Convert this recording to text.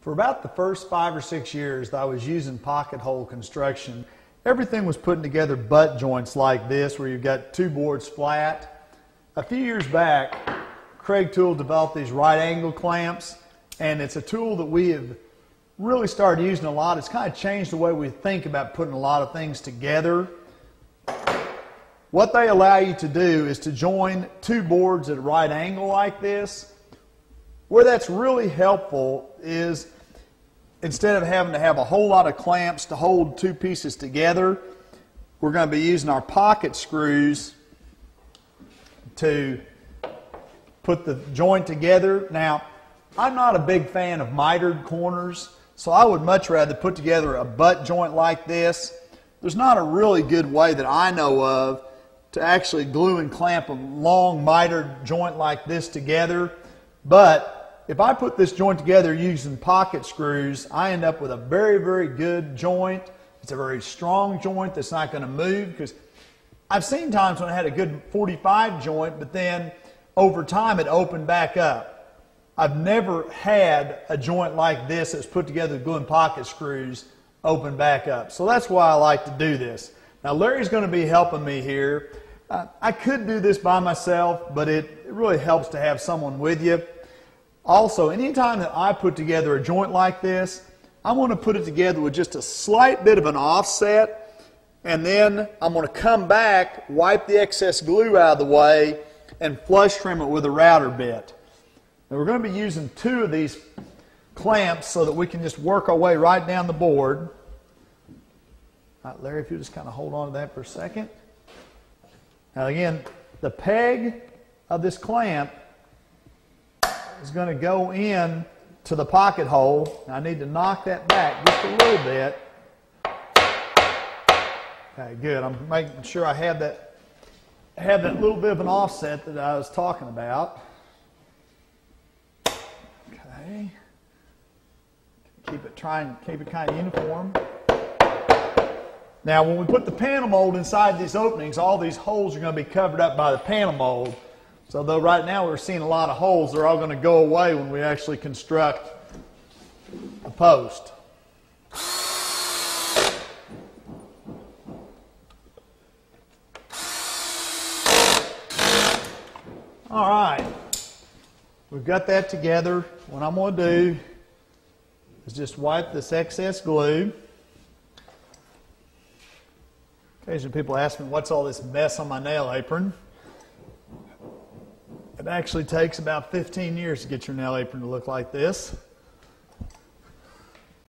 For about the first 5 or 6 years that I was using pocket hole construction, everything was putting together butt joints like this where you've got two boards flat. A few years back, Kreg Tool developed these right angle clamps, and it's a tool that we have really started using a lot. It's kind of changed the way we think about putting a lot of things together. What they allow you to do is to join two boards at a right angle like this. Where that's really helpful is instead of having to have a whole lot of clamps to hold two pieces together, we're going to be using our pocket screws to put the joint together. Now, I'm not a big fan of mitered corners, so I would much rather put together a butt joint like this. There's not a really good way that I know of to actually glue and clamp a long mitered joint like this together, but if I put this joint together using pocket screws, I end up with a very, very good joint. It's a very strong joint that's not going to move, because I've seen times when I had a good 45 joint, but then over time it opened back up. I've never had a joint like this that's put together with glue and pocket screws open back up. So that's why I like to do this. Now Larry's going to be helping me here. I could do this by myself, but it really helps to have someone with you. Also, anytime that I put together a joint like this, I want to put it together with just a slight bit of an offset, and then I'm going to come back, wipe the excess glue out of the way, and flush trim it with a router bit. Now we're going to be using two of these clamps so that we can just work our way right down the board. All right, Larry, if you'll just kind of hold on to that for a second. Now again, the peg of this clamp is going to go in to the pocket hole. Now I need to knock that back just a little bit. Okay, good. I'm making sure I have that little bit of an offset that I was talking about. Okay. Keep it kind of uniform. Now when we put the panel mold inside these openings, all these holes are going to be covered up by the panel mold. So though right now we're seeing a lot of holes, they're all going to go away when we actually construct a post. All right, we've got that together. What I'm going to do is just wipe this excess glue. Occasionally people ask me, what's all this mess on my nail apron? It actually takes about 15 years to get your nail apron to look like this.